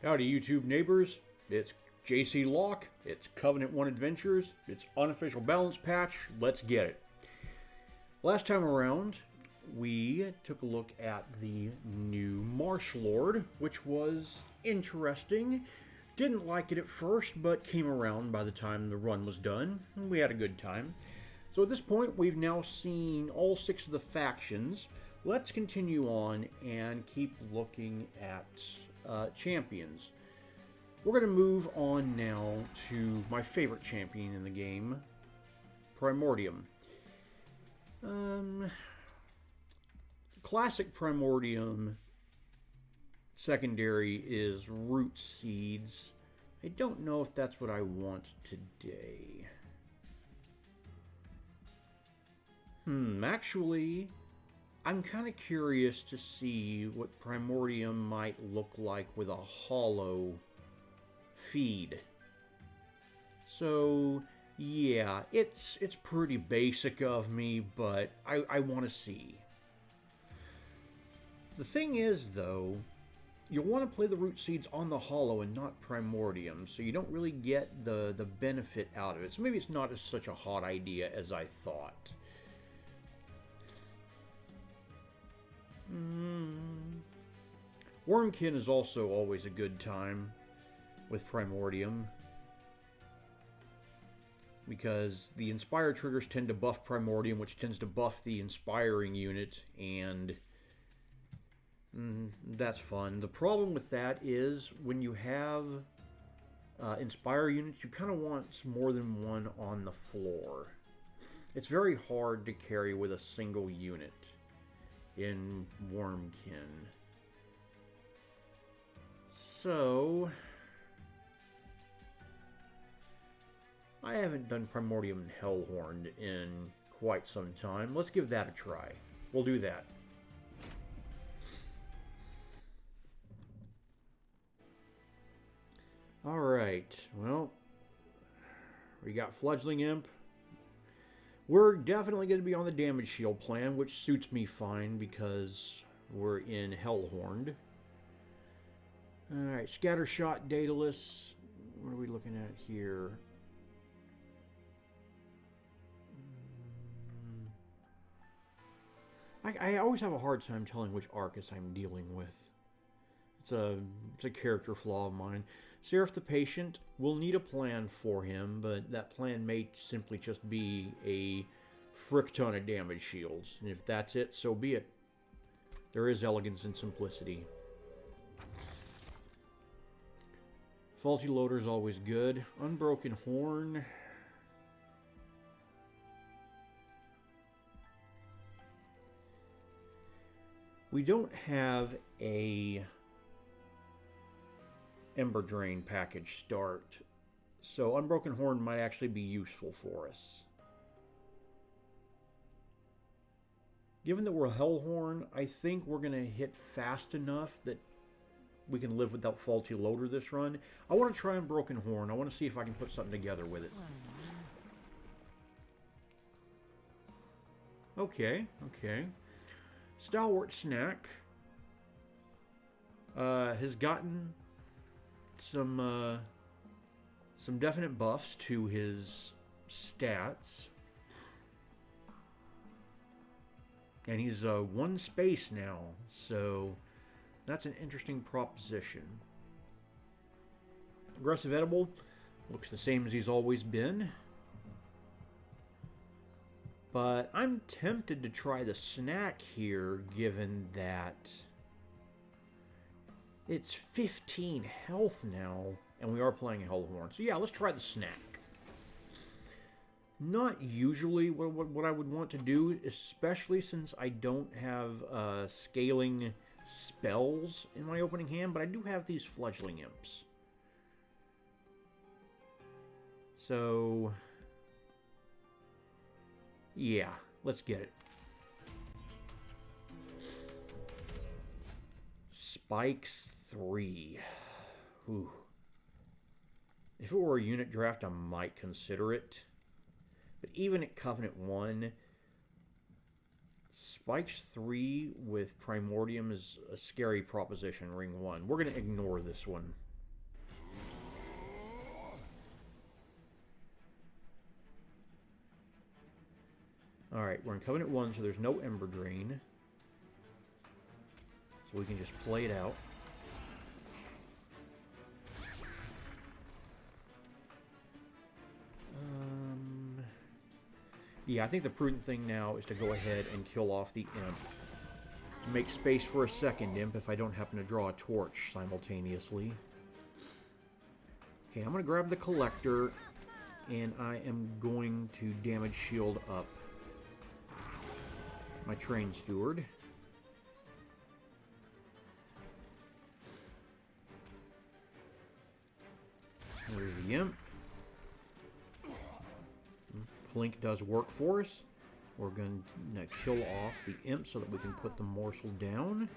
Howdy, YouTube neighbors. It's JC Locke. It's Covenant 1 Adventures. It's Unofficial Balance Patch. Let's get it. Last time around, we took a look at the new Marsh Lord, which was interesting. Didn't like it at first, but came around by the time the run was done, and we had a good time. So at this point, we've now seen all 6 of the factions. Let's continue on and keep looking at champions. We're going to move on now to my favorite champion in the game, Primordium. Classic Primordium secondary is root seeds. I don't know if that's what I want today. Actually, I'm kind of curious to see what Primordium might look like with a hollow feed. So, yeah, it's pretty basic of me, but I want to see. The thing is, though, you'll want to play the root seeds on the hollow and not Primordium, so you don't really get the benefit out of it. So maybe it's not such a hot idea as I thought. Wormkin is also always a good time with Primordium, because the Inspire triggers tend to buff Primordium, which tends to buff the Inspiring unit, and that's fun. The problem with that is when you have Inspire units, you kind of want more than one on the floor. It's very hard to carry with a single unit in Wormkin. So, I haven't done Primordium and Hellhorned in quite some time. Let's give that a try. We'll do that. Alright, well, we got Fledgling Imp. We're definitely going to be on the damage shield plan, which suits me fine because we're in Hellhorned. Alright, Scattershot, Daedalus. What are we looking at here? I always have a hard time telling which Arcus I'm dealing with. It's a character flaw of mine. Seraph the Patient, we'll need a plan for him, but that plan may simply just be a frick ton of damage shields. And if that's it, so be it. There is elegance and simplicity. Faulty Loader is always good. Unbroken Horn. We don't have a Ember Drain package start, so Unbroken Horn might actually be useful for us. Given that we're Hellhorn, I think we're going to hit fast enough that we can live without Faulty Loader this run. I want to try Unbroken Horn. I want to see if I can put something together with it. Okay. Stalwart Snack has gotten some definite buffs to his stats, and he's 1 space now, so that's an interesting proposition. Aggressive Edible looks the same as he's always been, but I'm tempted to try the snack here, given that it's 15 health now, and we are playing Hellhorn. So yeah, let's try the snack. Not usually what I would want to do, especially since I don't have scaling spells in my opening hand, but I do have these Fledgling Imps. So, yeah, let's get it. Spikes 3. Ooh. If it were a unit draft, I might consider it. But even at Covenant 1, Spikes 3 with Primordium is a scary proposition, Ring 1. We're going to ignore this one. Alright, we're in Covenant 1, so there's no Ember Drain. So we can just play it out. Yeah, I think the prudent thing now is to go ahead and kill off the Imp. Make space for a second Imp if I don't happen to draw a torch simultaneously. Okay, I'm going to grab the Collector, and I am going to damage shield up my Train Steward. There's the Imp. Blink does work for us. We're going to kill off the Imp so that we can put the morsel down.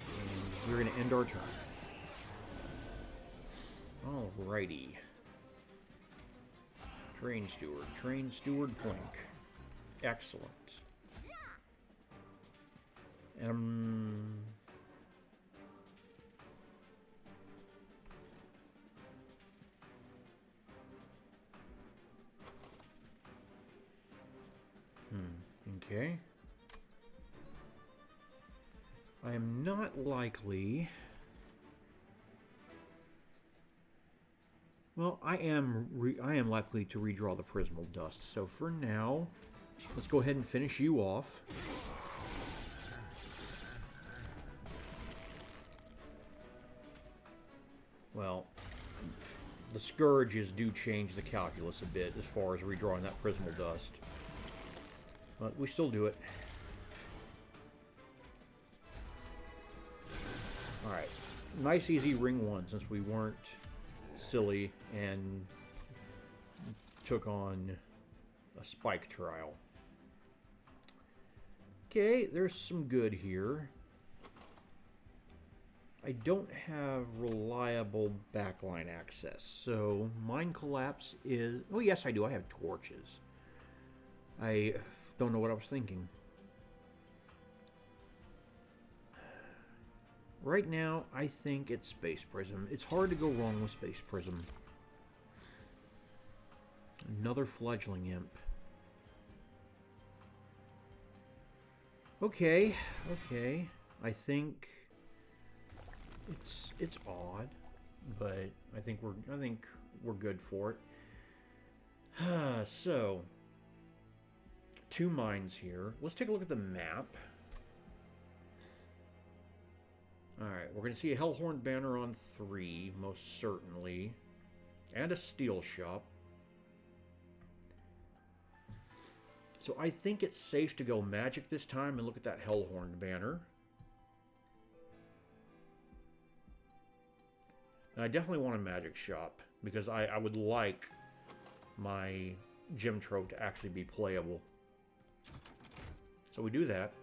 And we're going to end our turn. Alrighty. Train Steward, Blink. Excellent. Okay. I am not likely... Well, I am likely to redraw the Prismal Dust. So for now, let's go ahead and finish you off. Well, the Scourges do change the calculus a bit as far as redrawing that Prismal Dust. But we still do it. Alright. Nice easy ring 1 since we weren't silly and took on a spike trial. Okay, there's some good here. I don't have reliable backline access, so Mind Collapse is... Oh, yes, I do. I have torches. I don't know what I was thinking. Right now, I think it's Space Prism. It's hard to go wrong with Space Prism. Another Fledgling Imp. Okay, okay. I think it's odd, but I think we're good for it. So 2 mines here. Let's take a look at the map. Alright, we're going to see a Hellhorn Banner on 3, most certainly. And a Steel Shop. So I think it's safe to go Magic this time and look at that Hellhorn Banner. And I definitely want a Magic Shop, because I would like my Gem Trove to actually be playable. So we do that.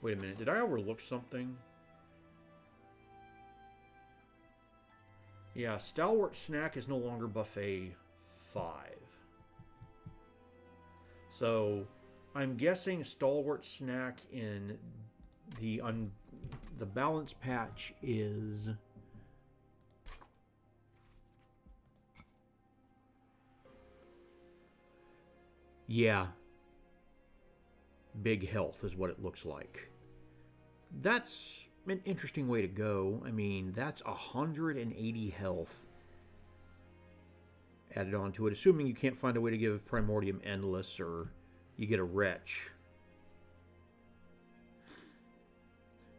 Wait a minute, did I overlook something? Yeah, Stalwart Snack is no longer Buffet 5. So, I'm guessing Stalwart Snack in the balance patch is... Yeah. Big health is what it looks like. That's an interesting way to go. I mean, that's 180 health added onto it, assuming you can't find a way to give Primordium Endless or you get a Wretch.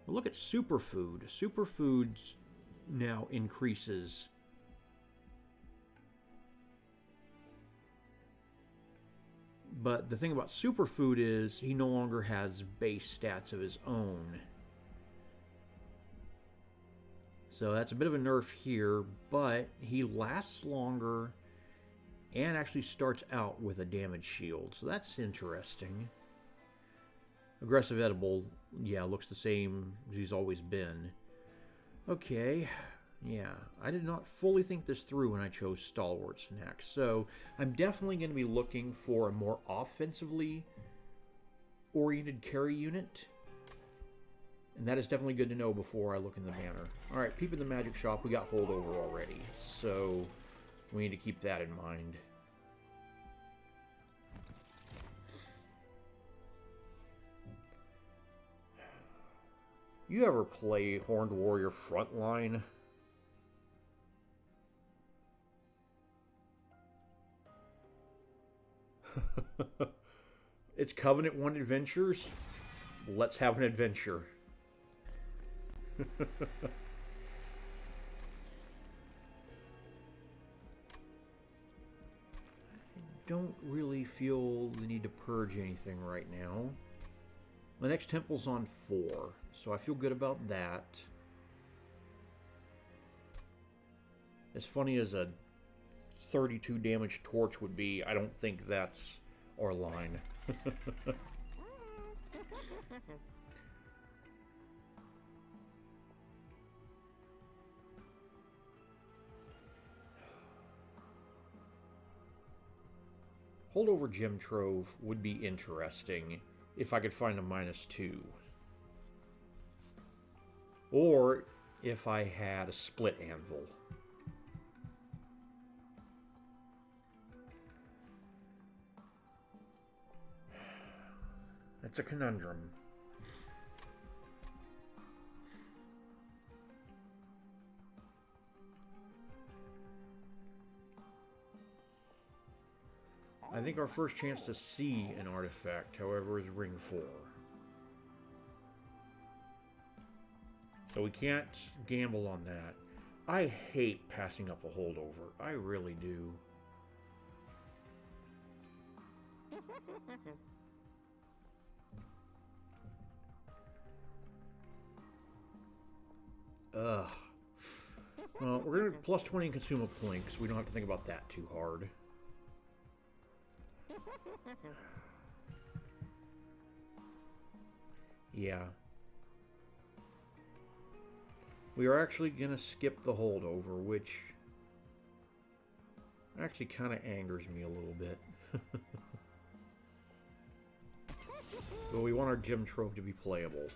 But look at Superfood. Superfood now increases. But the thing about Superfood is he no longer has base stats of his own. So that's a bit of a nerf here, but he lasts longer and actually starts out with a damage shield. So that's interesting. Aggressive Edible, yeah, looks the same as he's always been. Okay, yeah, I did not fully think this through when I chose Stalwart Snack. So I'm definitely going to be looking for a more offensively oriented carry unit. And that is definitely good to know before I look in the banner. Alright, peep in the magic shop. We got holdover already. So we need to keep that in mind. You ever play Horned Warrior Frontline? It's Covenant 1 Adventures. Let's have an adventure. I don't really feel the need to purge anything right now. My next temple's on 4, so I feel good about that. As funny as a 32 damage torch would be, I don't think that's our line. Holdover Gem Trove would be interesting if I could find a -2. Or if I had a split anvil. It's a conundrum. I think our first chance to see an artifact, however, is Ring 4. So we can't gamble on that. I hate passing up a holdover. I really do. Ugh. Well, we're going to plus 20 and consume a plink, so we don't have to think about that too hard. Yeah. We are actually going to skip the holdover, which actually kind of angers me a little bit. But we want our gem trove to be playable.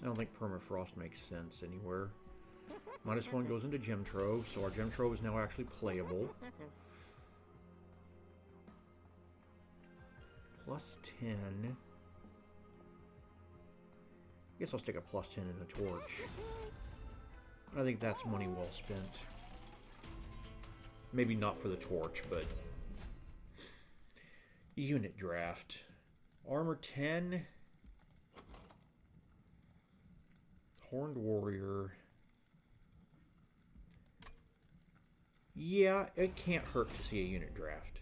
I don't think permafrost makes sense anywhere. -1 goes into Gem Trove, so our Gem Trove is now actually playable. Plus 10. I guess I'll stick a plus 10 in a torch. I think that's money well spent. Maybe not for the torch, but... Unit draft. Armor 10. Horned Warrior. Yeah, it can't hurt to see a unit draft.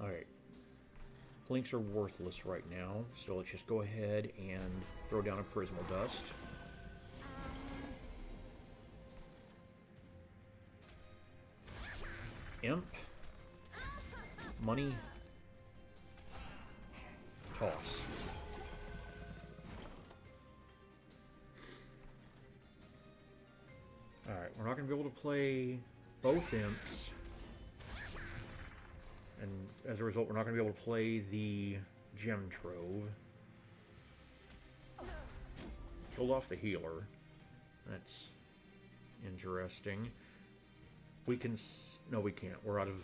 Alright. Blinks are worthless right now, so let's just go ahead and throw down a Prismal Dust. Imp. Money. Toss. Alright, we're not going to be able to play both imps. And as a result, we're not going to be able to play the Gem Trove. Killed off the healer. That's interesting. We can... No, we can't. We're out of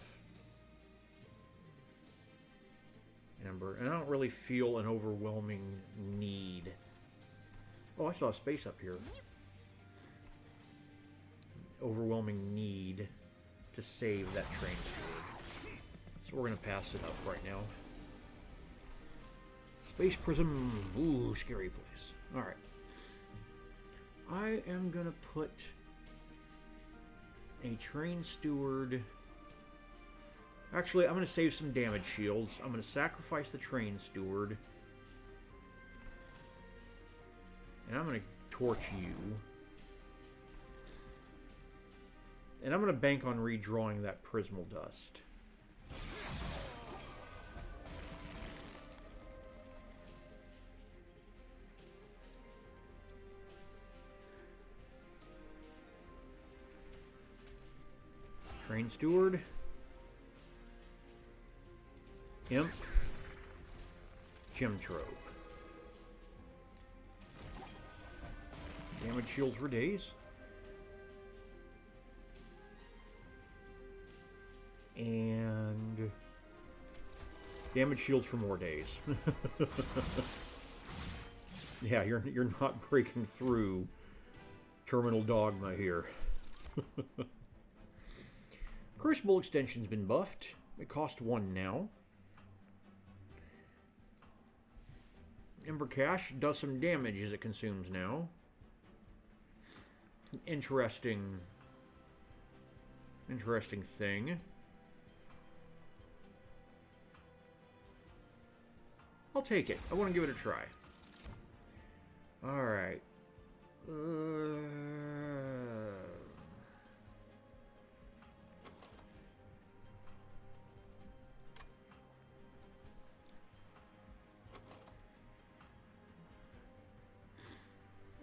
Ember. And I don't really feel an overwhelming need. Oh, I saw a space up here. Overwhelming need to save that train steward. So we're going to pass it up right now. Space Prism. Ooh, scary place. Alright. I am going to put a train steward... Actually, I'm going to save some damage shields. I'm going to sacrifice the train steward. And I'm going to torch you. And I'm going to bank on redrawing that Prismal Dust. Steward. Imp. Gemtrope. Damage shields for days. And damage shields for more days. Yeah, you're not breaking through terminal dogma here. Crucible extension's been buffed. It costs 1 now. Ember Cash does some damage as it consumes now. Interesting thing. I'll take it. I want to give it a try. Alright.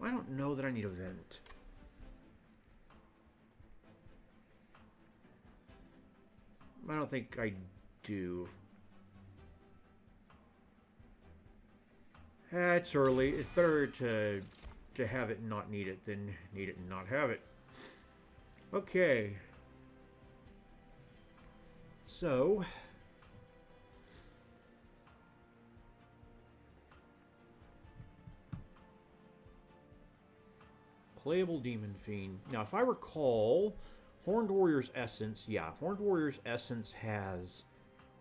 I don't know that I need a vent. I don't think I do. It's early. It's better to have it and not need it than need it and not have it. Okay. So playable Demon Fiend. Now, if I recall, Horned Warrior's Essence, yeah, Horned Warrior's Essence has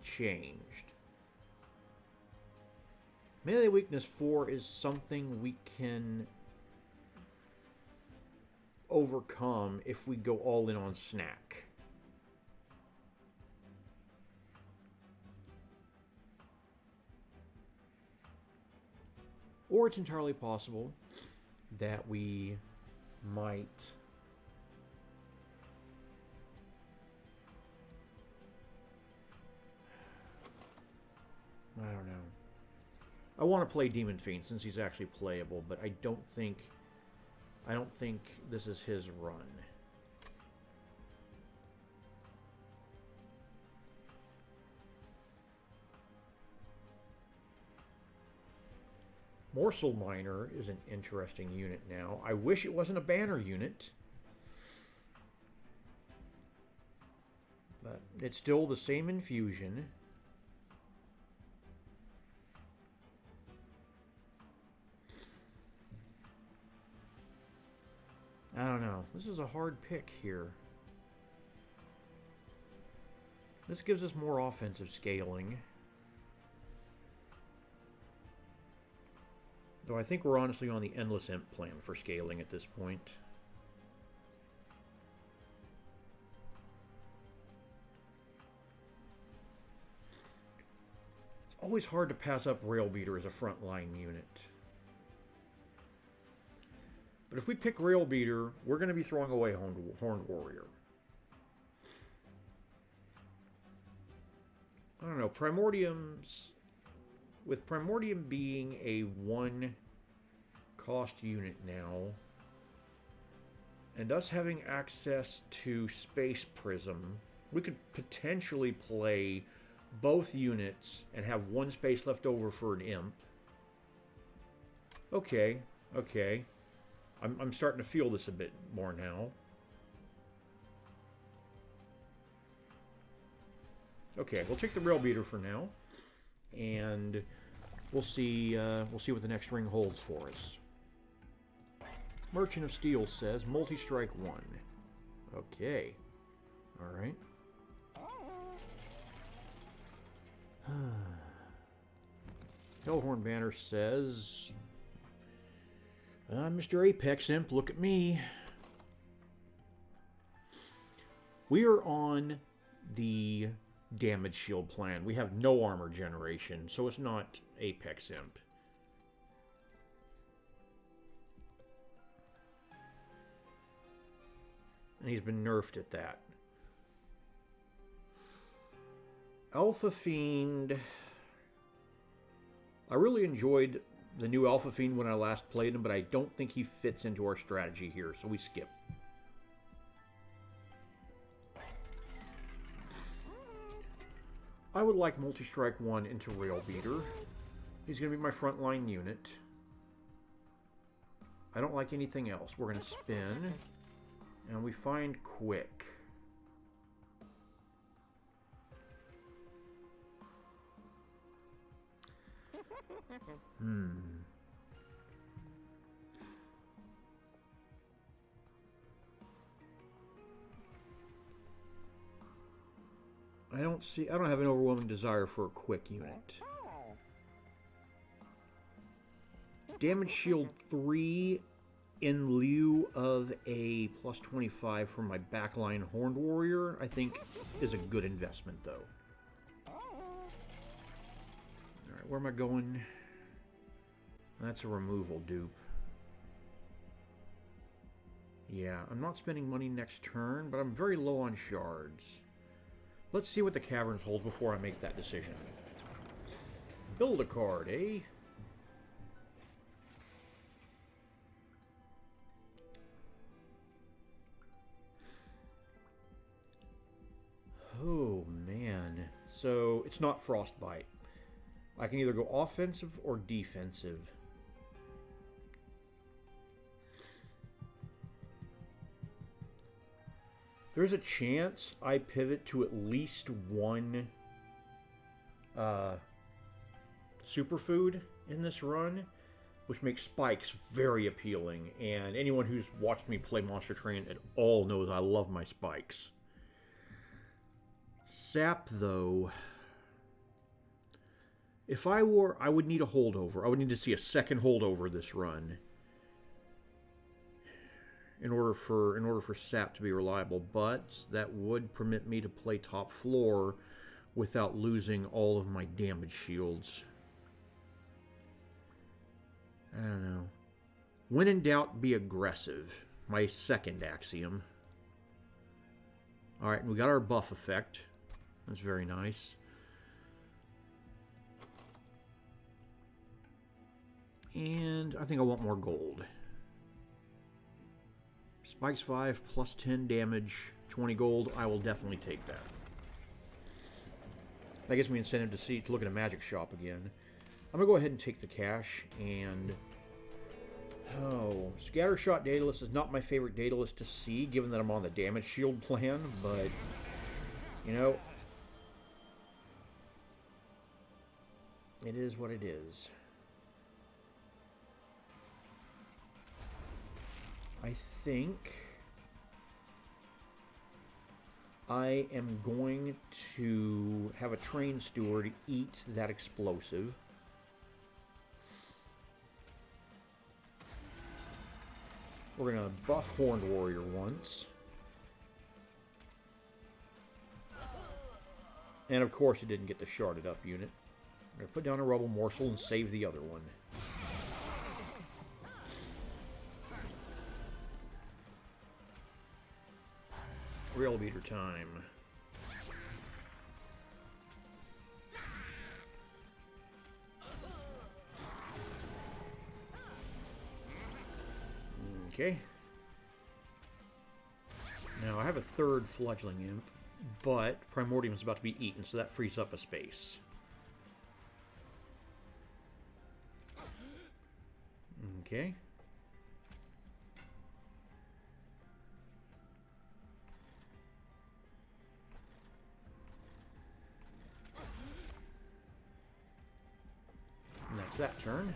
changed. Melee Weakness 4 is something we can overcome if we go all in on Snack. Or it's entirely possible that we might I don't know. I want to play Demon Fiend since he's actually playable, but I don't think this is his run. Morsel Miner is an interesting unit now. I wish it wasn't a banner unit. But it's still the same infusion. I don't know. This is a hard pick here. This gives us more offensive scaling. Though I think we're honestly on the Endless Imp plan for scaling at this point. It's always hard to pass up Rail Beater as a frontline unit. But if we pick Rail Beater, we're going to be throwing away Horned Warrior. I don't know, Primordium's... With Primordium being a 1-cost unit now, and us having access to Space Prism, we could potentially play both units and have 1 space left over for an Imp. Okay, okay. I'm starting to feel this a bit more now. Okay, we'll take the Rail Beater for now, and we'll see what the next ring holds for us. Merchant of Steel says multi-strike 1. Okay, all right. Hellhorn Banner says, Mr. Apex Imp, look at me. We are on the damage shield plan. We have no armor generation, so it's not Apex Imp. And he's been nerfed at that. Alpha Fiend. I really enjoyed the new Alpha Fiend when I last played him, but I don't think he fits into our strategy here, so we skip. I would like Multi-Strike 1 into Rail Beater. He's going to be my frontline unit. I don't like anything else. We're going to spin. And we find Quick. I don't have an overwhelming desire for a Quick unit. Damage shield 3 in lieu of a plus 25 from my backline Horned Warrior, I think is a good investment, though. Alright, where am I going? That's a removal dupe. Yeah, I'm not spending money next turn, but I'm very low on shards. Let's see what the caverns hold before I make that decision. Build a card, eh? Oh, man. So, it's not Frostbite. I can either go offensive or defensive. There's a chance I pivot to at least one superfood in this run, which makes spikes very appealing. And anyone who's watched me play Monster Train at all knows I love my spikes. Sap, though, if I were, I would need a holdover. I would need to see a second holdover this run in order for Sap to be reliable, but that would permit me to play top floor without losing all of my damage shields. I don't know. When in doubt, be aggressive. My second axiom. Alright, we got our buff effect. That's very nice. And I think I want more gold. Spikes 5 plus 10 damage, 20 gold. I will definitely take that. That gives me incentive to look at a magic shop again. I'm gonna go ahead and take the cash and Scattershot Daedalus is not my favorite Daedalus to see, given that I'm on the damage shield plan, but you know, it is what it is. I think I am going to have a train steward eat that explosive. We're going to buff Horned Warrior once. And of course it didn't get the sharded up unit. I'm going to put down a Rubble Morsel and save the other one. Rail Beater time. Okay. Now I have a third Fledgling Imp, but Primordium is about to be eaten, so that frees up a space. Okay. And that's that turn.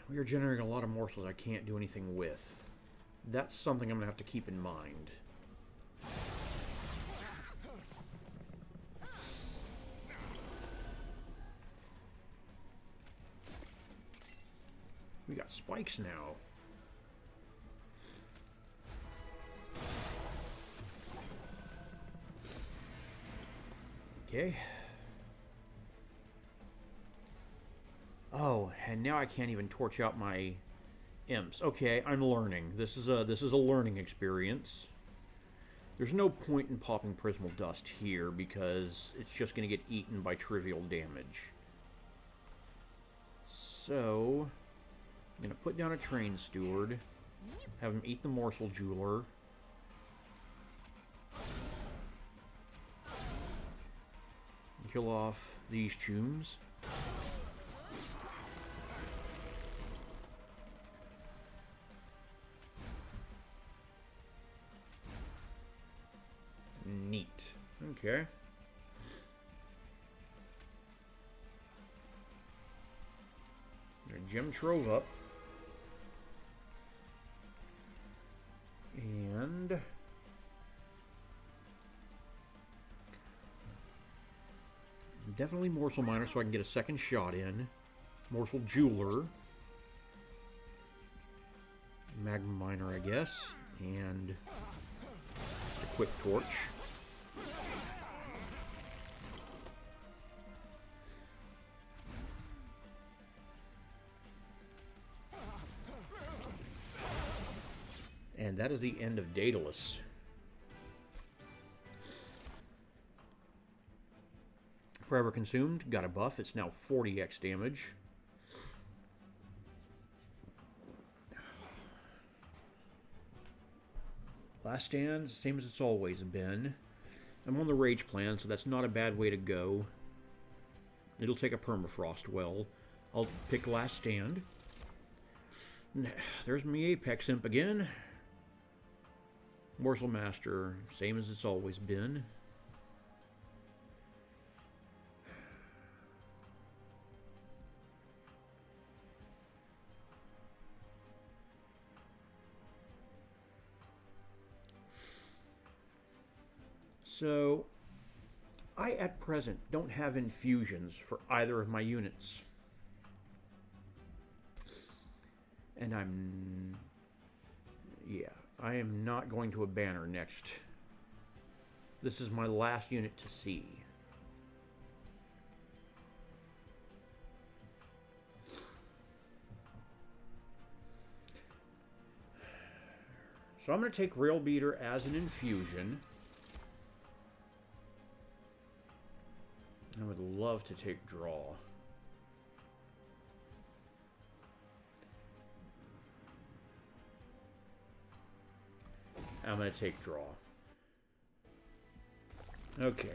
We are generating a lot of morsels I can't do anything with. That's something I'm going to have to keep in mind. We got spikes now. Okay. Oh, and now I can't even torch out my imps. Okay, I'm learning. This is a learning experience. There's no point in popping Prismal Dust here because it's just going to get eaten by trivial damage. So, I'm going to put down a train steward, have him eat the morsel jeweler. Kill off these chooms. Neat. Okay. Gem trove up. And definitely morsel miner so I can get a second shot in. Morsel jeweler. Magma miner, I guess. And a quick torch. And that is the end of Daedalus. Forever Consumed, got a buff. It's now 40x damage. Last Stand, same as it's always been. I'm on the Rage plan, so that's not a bad way to go. It'll take a Permafrost well. I'll pick Last Stand. There's me Apex Imp again. Morsel Master, same as it's always been. So, I at present don't have infusions for either of my units. And I am not going to a banner next. This is my last unit to see. So I'm going to take Rail Beater as an infusion. I would love to take Draw. I'm going to take Draw. Okay.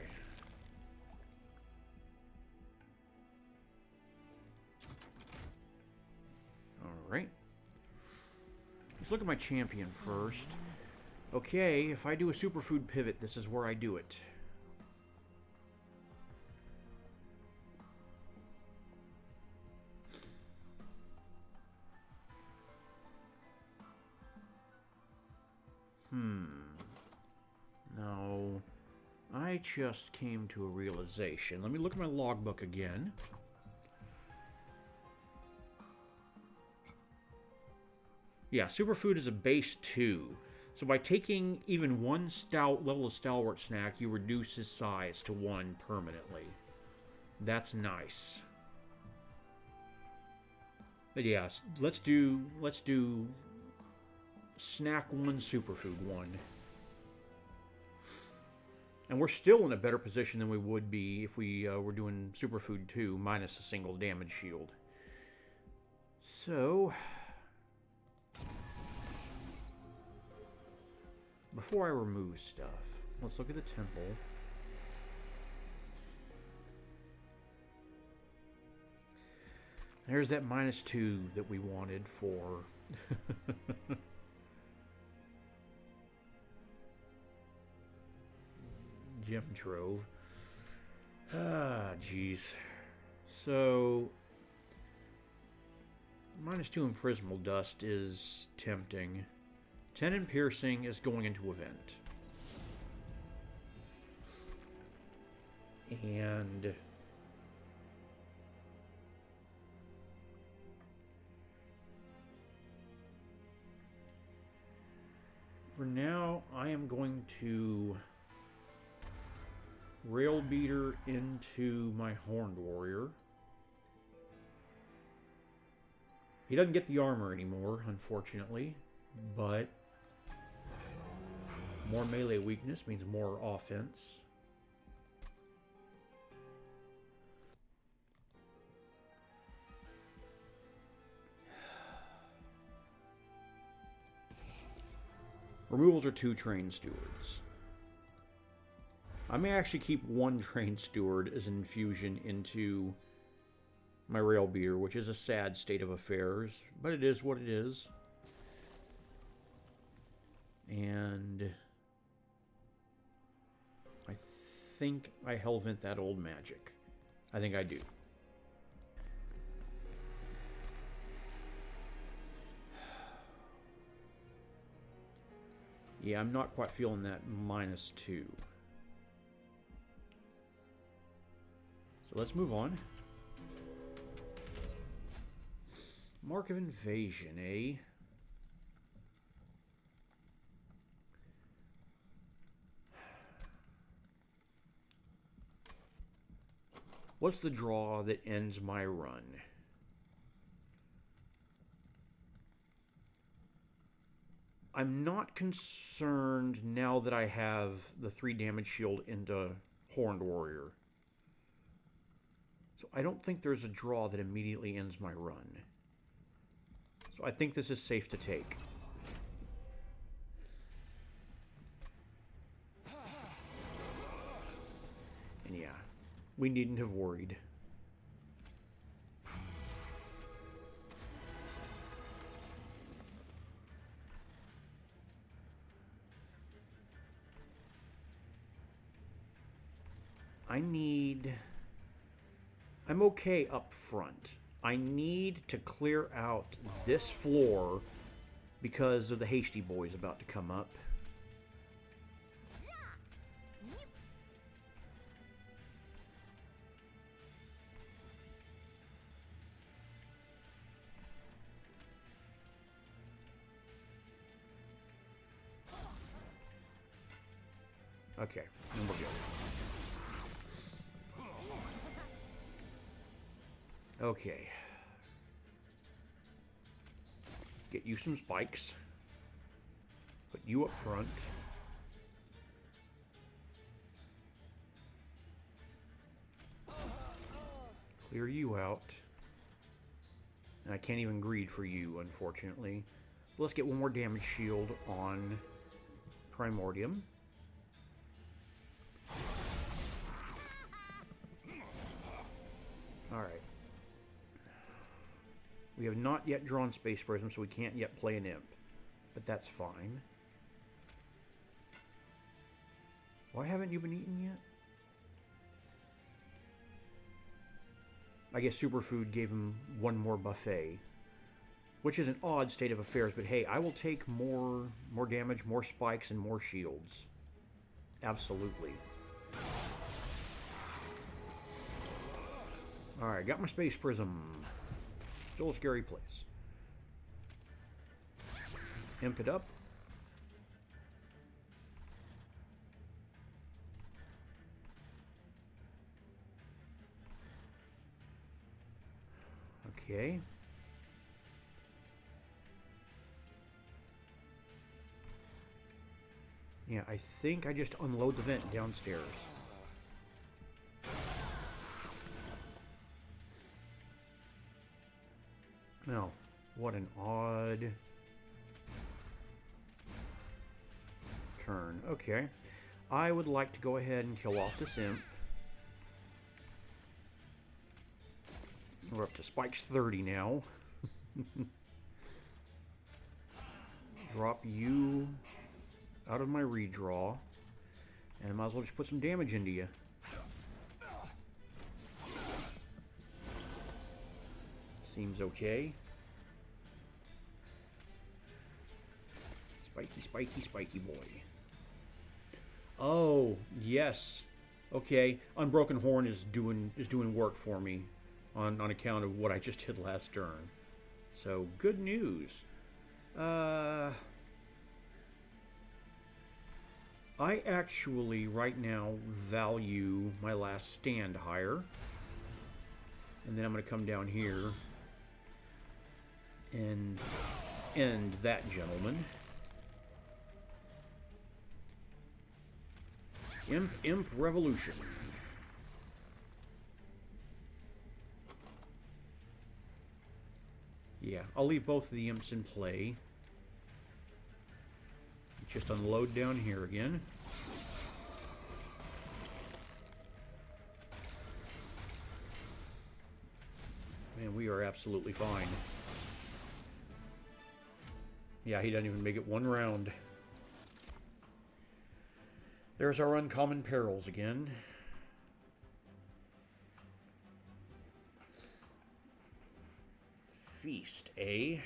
Alright. Let's look at my champion first. Okay, if I do a superfood pivot, this is where I do it. No. I just came to a realization. Let me look at my logbook again. Yeah, superfood is a base 2. So by taking even one level of Stalwart Snack, you reduce his size to 1 permanently. That's nice. But yeah, let's do Snack 1, Superfood 1. And we're still in a better position than we would be if we were doing Superfood 2 minus a single damage shield. So, before I remove stuff, let's look at the temple. There's that -2 that we wanted for... Gem Trove. Ah, jeez. So, -2 in Prismal Dust is tempting. 10 in Piercing is going into Event. And... for now, I am going to Rail Beater into my Horned Warrior. He doesn't get the armor anymore, unfortunately, but more melee weakness means more offense. Removals are 2 trained stewards. I may actually keep 1 trained steward as an infusion into my rail beater, which is a sad state of affairs, but it is what it is. And I think I hellvent that old magic. I think I do. Yeah, I'm not quite feeling that -2. So let's move on. Mark of Invasion, eh? What's the draw that ends my run? I'm not concerned now that I have the 3 damage shield into Horned Warrior. So I don't think there's a draw that immediately ends my run. So I think this is safe to take. And yeah, we needn't have worried. I'm okay up front. I need to clear out this floor because of the hasty boys about to come up. Okay, and we're good. Okay. Get you some spikes. Put you up front. Clear you out. And I can't even greed for you, unfortunately. Let's get 1 more damage shield on Primordium. Alright. We have not yet drawn Space Prism, so we can't yet play an Imp. But that's fine. Why haven't you been eaten yet? I guess Superfood gave him 1 more buffet. Which is an odd state of affairs, but hey, I will take more damage, more spikes, and more shields. Absolutely. Alright, got my Space Prism. Still a scary place. Imp it up. Okay. Yeah, I think I just unload the vent downstairs. Now, what an odd turn. Okay. I would like to go ahead and kill off this imp. We're up to spikes 30 now. Drop you out of my redraw. And I might as well just put some damage into you. Seems okay. Spiky, spiky, spiky boy. Oh, yes. Okay, Unbroken Horn is doing work for me on account of what I just did last turn. So, good news. I actually, right now, value my last stand higher. And then I'm going to come down here and end that gentleman. Imp Revolution. Yeah, I'll leave both of the imps in play. just unload down here again. Man, we are absolutely fine. Yeah, he doesn't even make it one round. There's our uncommon perils again. Feast, eh?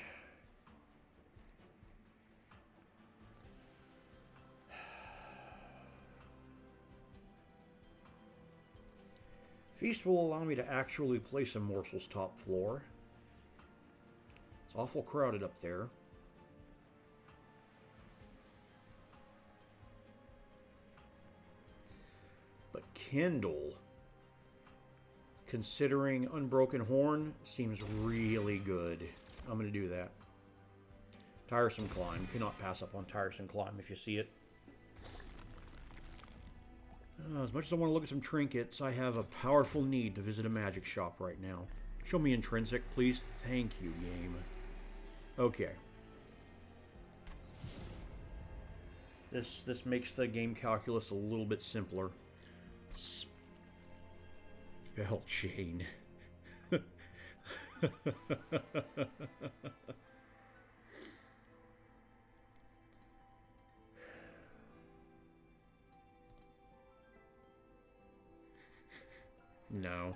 Feast will allow me to actually place some morsels top floor. It's awful crowded up there. But Kindle, considering Unbroken Horn, seems really good. I'm going to do that. Tiresome Climb. Cannot pass up on Tiresome Climb if you see it. As much as I want to look at some trinkets, I have a powerful need to visit a magic shop right now. Show me Intrinsic, please. Thank you, game. Okay. This makes the game calculus a little bit simpler. Spell chain. No.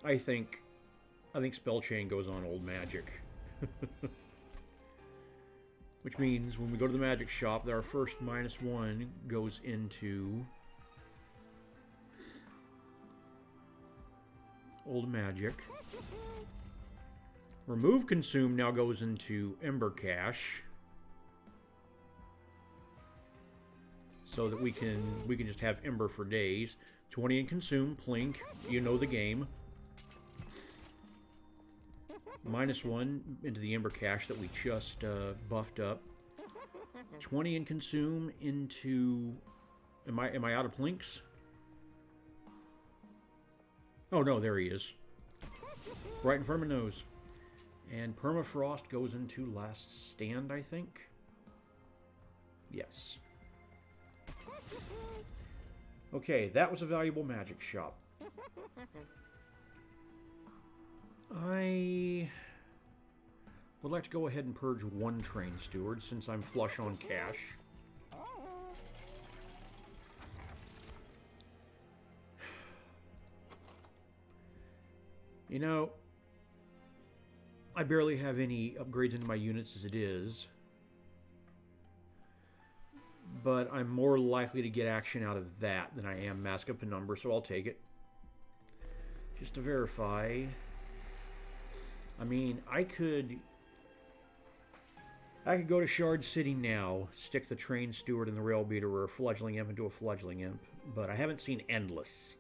I think spell chain goes on old magic. Which means when we go to the magic shop, that our first -1 goes into old magic. Remove consume now goes into Ember Cache. So that we can just have Ember for days. 20 in consume, plink, you know the game. -1 into the Ember Cache that we just buffed up. 20 in consume into... Am I out of plinks? Oh no, there he is. Right in front of my nose. And Permafrost goes into Last Stand, I think? Yes. Okay, that was a valuable magic shop. I would like to go ahead and purge one train steward since I'm flush on cash. You know, I barely have any upgrades into my units as it is. But I'm more likely to get action out of that than I am Mask of Penumbra, so I'll take it. Just to verify. I mean, I could go to Shard City now, stick the Train Steward and the Rail Beater or a Fledgling Imp into a Fledgling Imp, but I haven't seen Endless.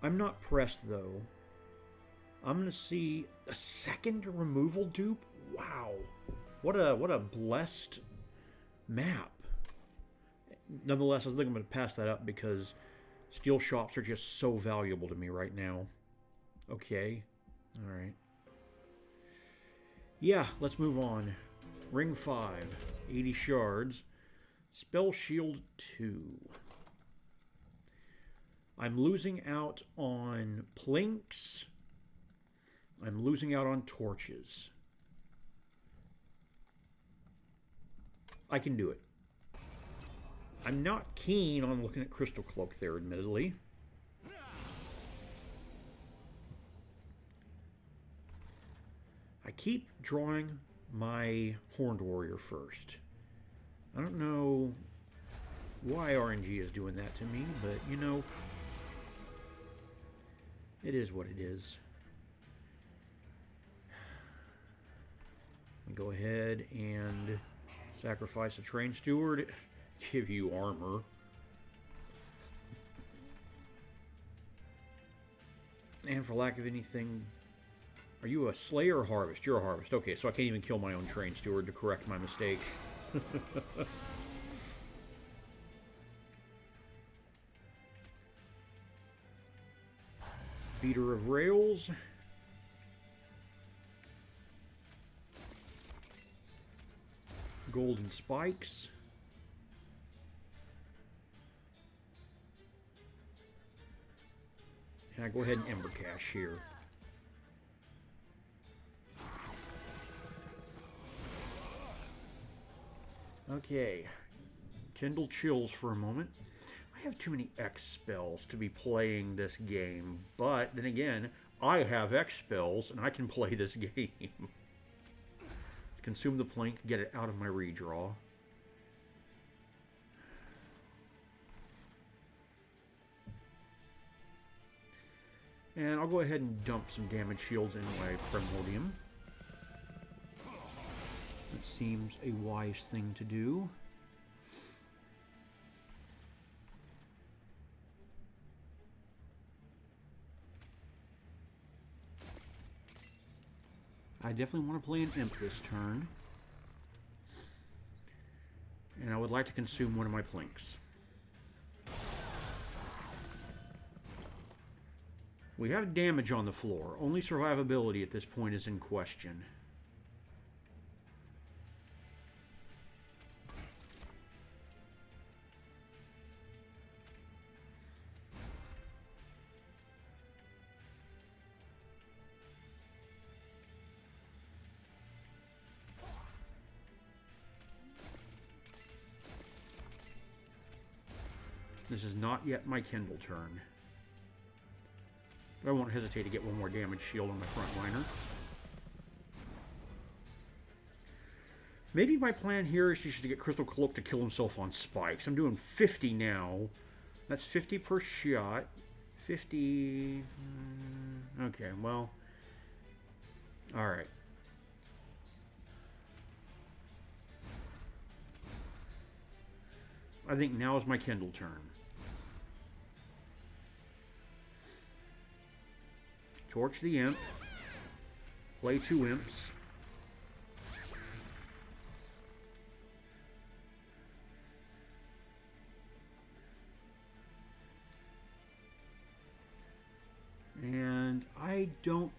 I'm not pressed, though. I'm going to see a second removal dupe? Wow. What a blessed map. Nonetheless, I think I'm going to pass that up because steel shops are just so valuable to me right now. Okay. Alright. Yeah, let's move on. Ring 5. 80 shards. Spell Shield 2. I'm losing out on plinks. I'm losing out on torches. I can do it. I'm not keen on looking at Crystal Cloak there, admittedly. I keep drawing my Horned Warrior first. I don't know why RNG is doing that to me, but, you know, it is what it is. Go ahead and sacrifice a Train Steward. Give you armor. And for lack of anything... Are you a Slayer or Harvest? You're a Harvest. Okay, so I can't even kill my own Train Steward to correct my mistake. Beater of rails. Golden spikes. And I go ahead and Ember Cache here. Okay. Kindle chills for a moment. I have too many X spells to be playing this game, but then again, I have X spells and I can play this game. Consume the plank, get it out of my redraw. And I'll go ahead and dump some damage shields in my Primordium. That seems a wise thing to do. I definitely want to play an Imp this turn. And I would like to consume one of my planks. We have damage on the floor. Only survivability at this point is in question. This is not yet my Kindle turn. But I won't hesitate to get one more damage shield on my frontliner. Maybe my plan here is just to get Crystal Cloak to kill himself on spikes. I'm doing 50 now. That's 50 per shot. 50... Okay, well... Alright. I think now is my Kindle turn. Torch the Imp. Play 2 Imps. And I don't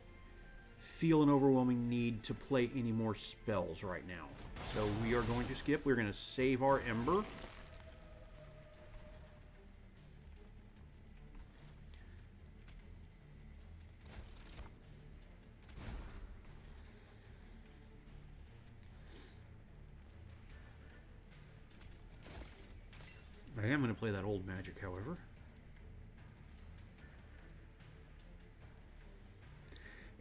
feel an overwhelming need to play any more spells right now. So we are going to skip. We're going to save our Ember. I am going to play that old magic, however.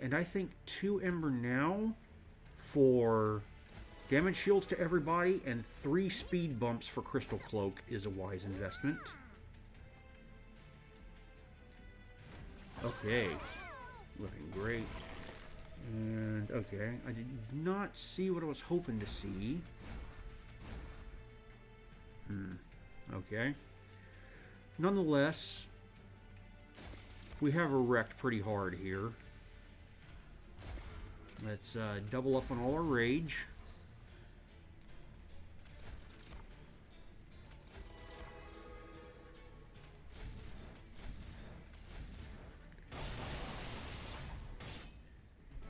And I think 2 Ember now for damage shields to everybody and 3 speed bumps for Crystal Cloak is a wise investment. Okay. Looking great. And, okay. I did not see what I was hoping to see. Okay. Nonetheless, we have wrecked pretty hard here. Let's double up on all our rage.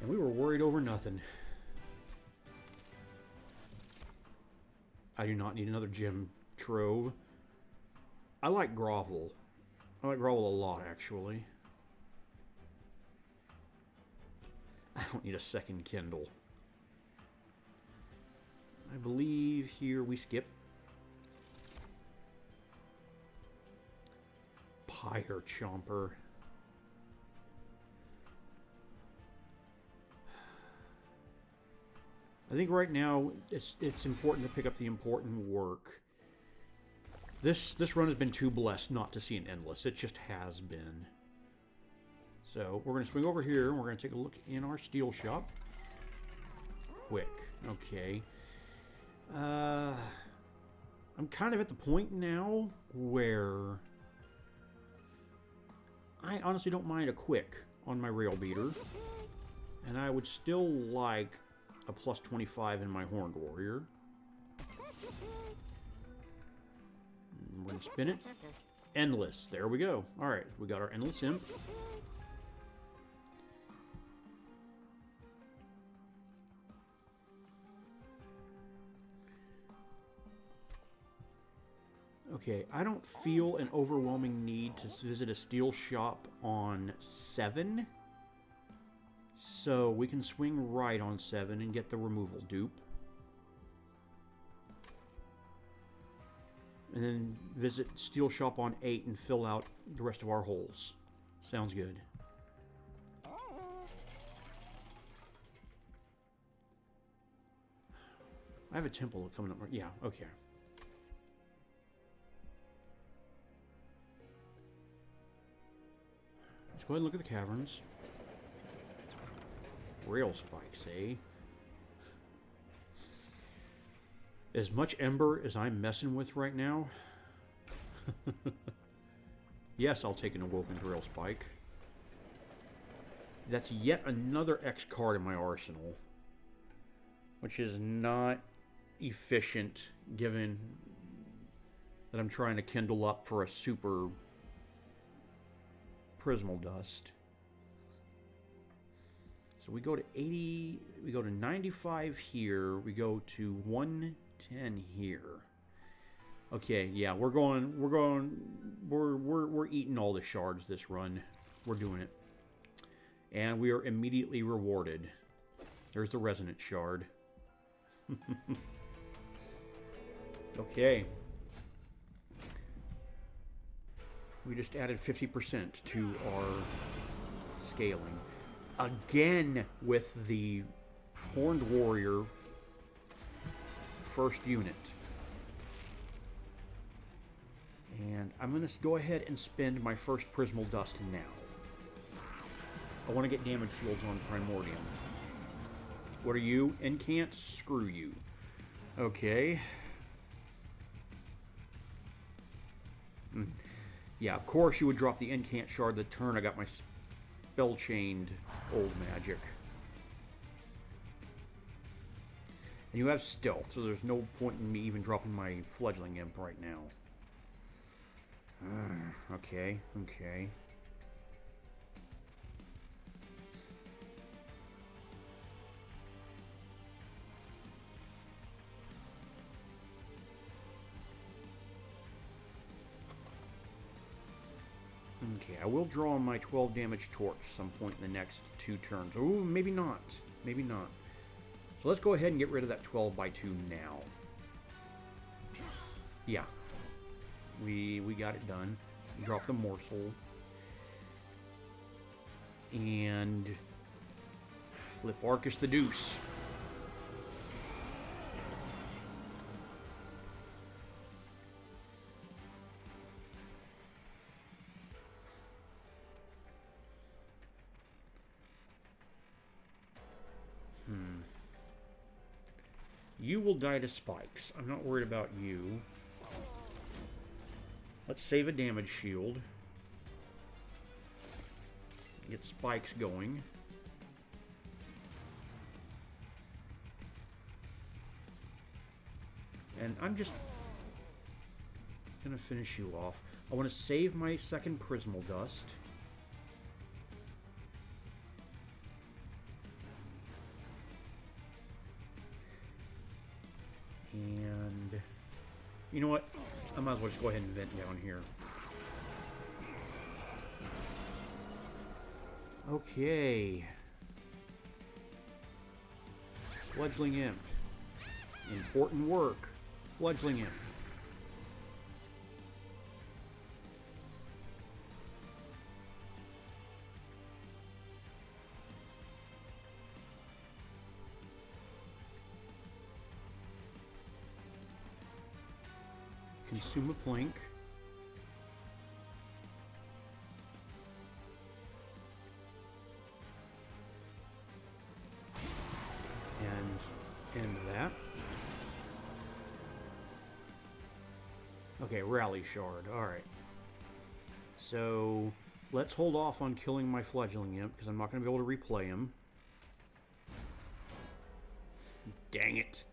And we were worried over nothing. I do not need another gem trove. I like Grovel. I like Grovel a lot, actually. I don't need a second Kindle. I believe here we skip. Pyre Chomper. I think right now it's important to pick up the important work. This run has been too blessed not to see an Endless. It just has been. So we're going to swing over here and we're going to take a look in our steel shop. Quick. Okay. I'm kind of at the point now where I honestly don't mind a quick on my rail beater. And I would still like a plus 25 in my Horned Warrior. And we're going to spin it. Endless. There we go. Alright, we got our Endless Imp. Okay, I don't feel an overwhelming need to visit a steel shop on 7. So we can swing right on 7 and get the removal dupe. And then visit steel shop on 8 and fill out the rest of our holes. Sounds good. I have a temple coming up. Yeah, okay. Let's go ahead and look at the caverns. Rail spikes, eh? As much ember as I'm messing with right now. Yes, I'll take an Awoken's rail spike. That's yet another X card in my arsenal. Which is not efficient, given that I'm trying to kindle up for a super Prismal Dust. So we go to 80, we go to 95 here, we go to 110 here. Okay, yeah, we're eating all the shards this run. We're doing it. And we are immediately rewarded. There's the resonant shard. Okay. We just added 50% to our scaling. Again with the Horned Warrior first unit. And I'm going to go ahead and spend my first Prismal Dust now. I want to get damage shields on Primordium. What are you? Incant? Screw you. Okay. Yeah, of course you would drop the Incant Shard the turn I got my Spell-chained old magic. And you have Stealth, so there's no point in me even dropping my Fledgling Imp right now. Okay, okay. Okay, I will draw on my 12 damage torch some point in the next 2 turns. Ooh, maybe not. Maybe not. So let's go ahead and get rid of that 12 by 2 now. Yeah. We got it done. Drop the morsel. And flip Arcus the Deuce. You will die to spikes. I'm not worried about you. Let's save a damage shield. Get spikes going. And I'm just gonna finish you off. I want to save my second Prismal Dust. And you know what? I might as well just go ahead and vent down here. Okay. Fledgling Imp. Important work. Fledgling Imp. Consume a plank. And end that. Okay, Rally Shard. Alright. So, let's hold off on killing my Fledgling Imp, because I'm not going to be able to replay him. Dang it.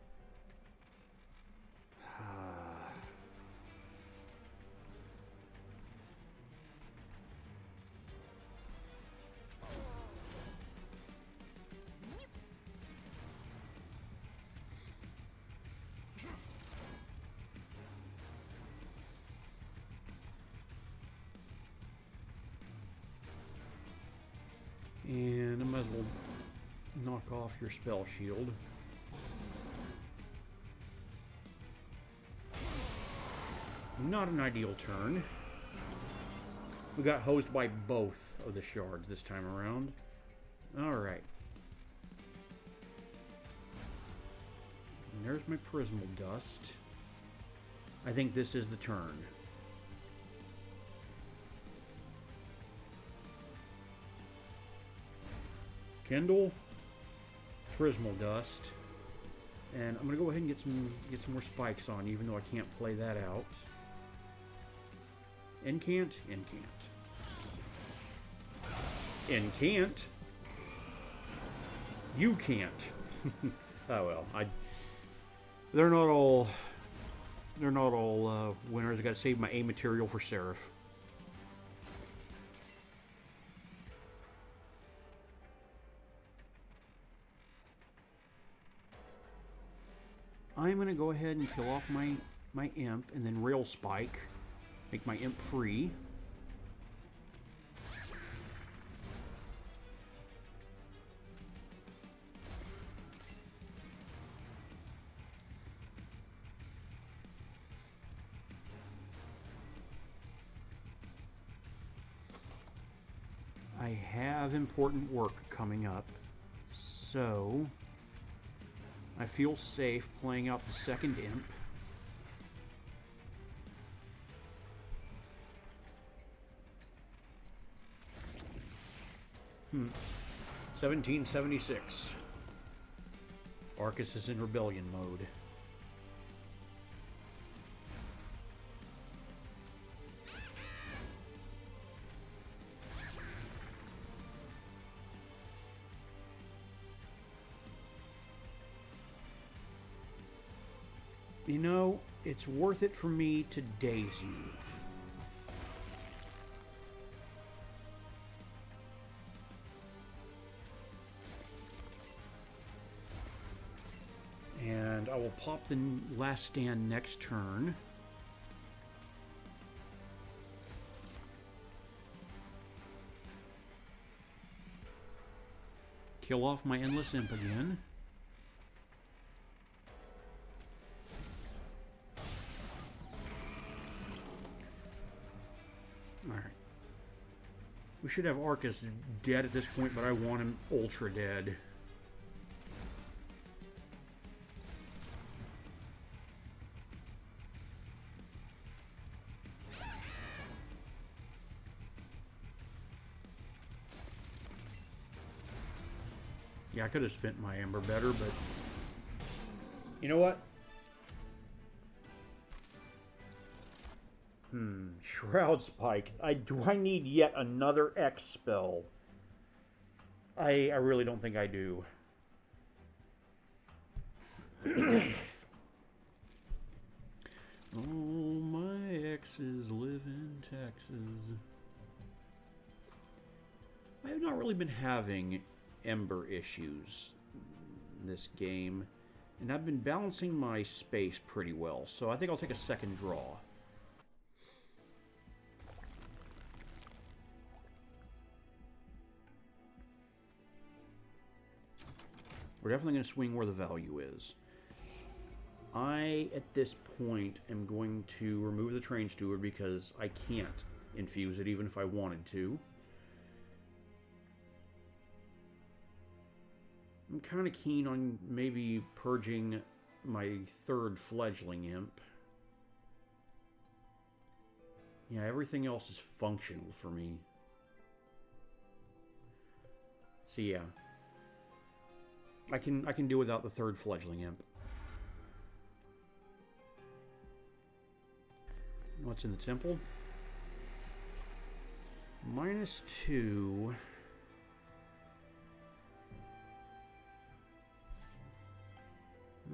And I might as well knock off your spell shield. Not an ideal turn. We got hosed by both of the shards this time around. Alright. There's my Prismal Dust. I think this is the turn. Kindle, Prismal Dust, and I'm gonna go ahead and get some more spikes on, even though I can't play that out. Incant, Incant. Incant. You can't. Oh well, they're not all winners. I gotta save my A material for Seraph. I'm gonna go ahead and kill off my imp and then rail spike. Make my imp free. I have important work coming up, so I feel safe playing out the second imp. 1776. Arcus is in rebellion mode. You know, it's worth it for me to daze you. And I will pop the last stand next turn. Kill off my Endless Imp again. Alright. We should have Arcus dead at this point, but I want him ultra dead. Yeah, I could have spent my Ember better, but you know what? Shroud Spike. Do I need yet another X spell? I really don't think I do. Oh, my exes live in Texas. I have not really been having Ember issues in this game, and I've been balancing my space pretty well, so I think I'll take a second draw. We're definitely going to swing where the value is. I, at this point, am going to remove the Train Steward because I can't infuse it even if I wanted to. I'm kind of keen on maybe purging my third Fledgling Imp. Yeah, everything else is functional for me. So yeah. I can do without the third Fledgling Imp. What's in the temple? -2.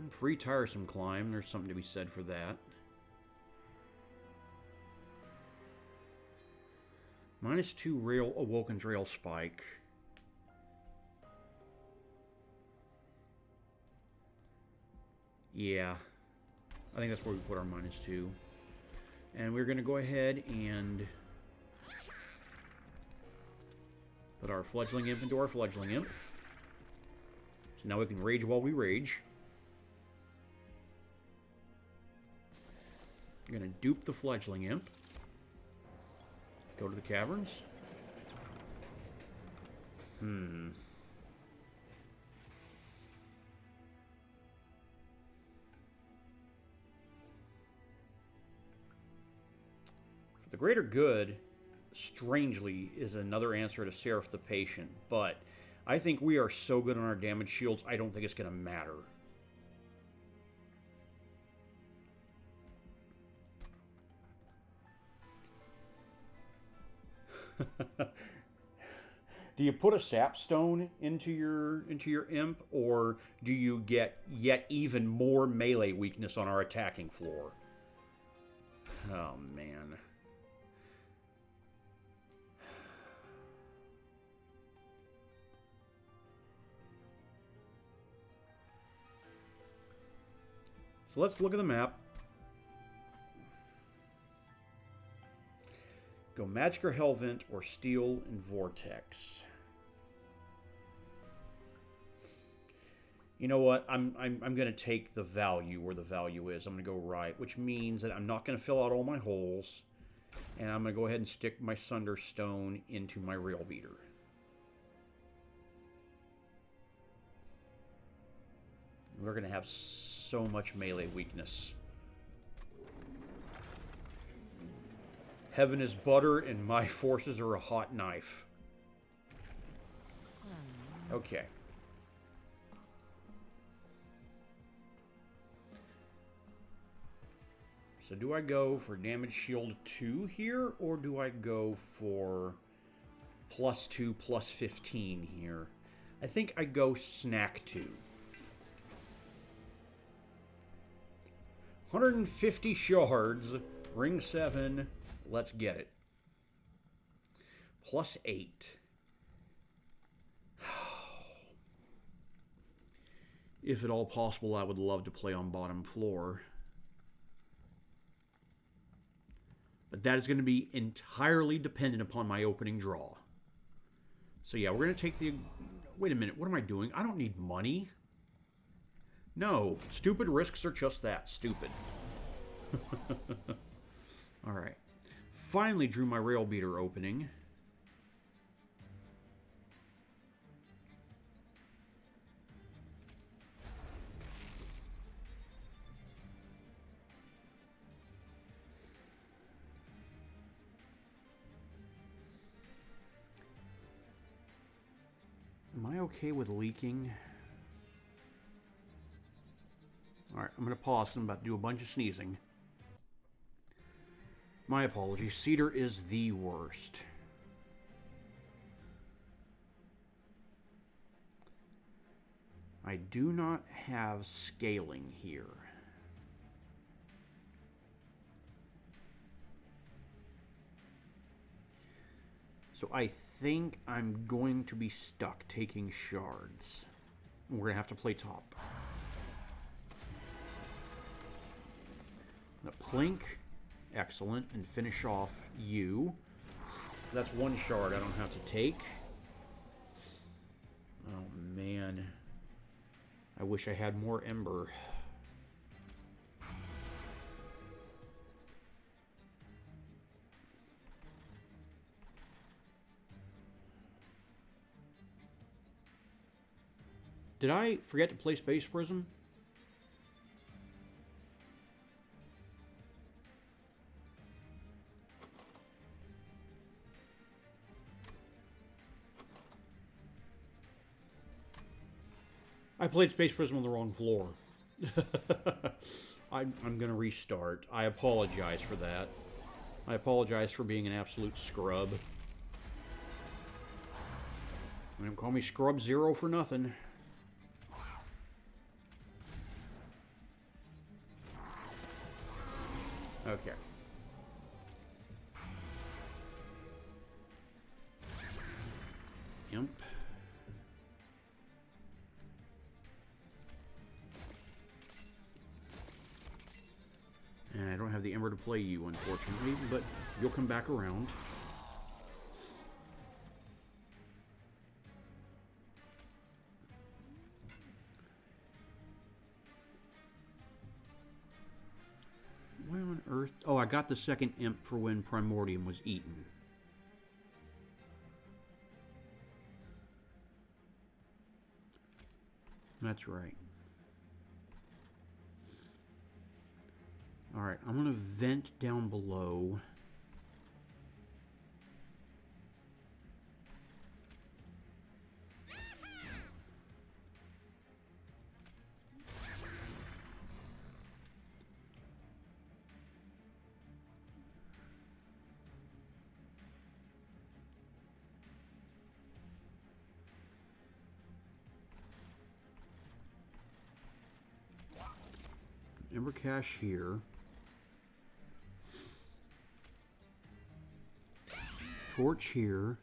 Free tiresome climb. There's something to be said for that. -2 rail Awoken's Rail Spike. Yeah, I think that's where we put our -2. And we're going to go ahead and Put our Fledgling Imp into our Fledgling Imp. So now we can rage while we rage. I'm going to dupe the Fledgling Imp. Go to the caverns. For the greater good, strangely, is another answer to Seraph the Patient, but I think we are so good on our damage shields, I don't think it's going to matter. Do you put a sapstone into your imp, or do you get yet even more melee weakness on our attacking floor? Oh man. So let's look at the map. Go Magic or Hellvent or Steel and Vortex. You know what? I'm going to take the value where the value is. I'm going to go right, which means that I'm not going to fill out all my holes. And I'm going to go ahead and stick my Sunderstone into my Rail Beater. We're going to have so much melee weakness. Heaven is butter and my forces are a hot knife. Okay. So do I go for damage shield 2 here, or do I go for +2, +15 here? I think I go snack 2. 150 shards, ring 7, let's get it. +8. If at all possible, I would love to play on bottom floor. But that is going to be entirely dependent upon my opening draw. So yeah, we're going to take the... Wait a minute, what am I doing? I don't need money. No, stupid risks are just that, stupid. Alright. Finally drew my Rail Beater opening. Am I okay with leaking? Alright, I'm going to pause because I'm about to do a bunch of sneezing. My apologies. Cedar is the worst. I do not have scaling here. So I think I'm going to be stuck taking shards. We're going to have to play top. The plink, excellent, and finish off you. That's one shard I don't have to take. Oh man, I wish I had more ember. Did I forget to play Space Prism? I played Space Prism on the wrong floor. I'm going to restart. I apologize for that. I apologize for being an absolute scrub. Don't call me Scrub Zero for nothing. Okay. Imp. And I don't have the Ember to play you, unfortunately, but you'll come back around. Why on earth? Oh, I got the second imp for when Primordium was eaten. That's right. Alright, I'm going to vent down below. Ember cache here. Torch here.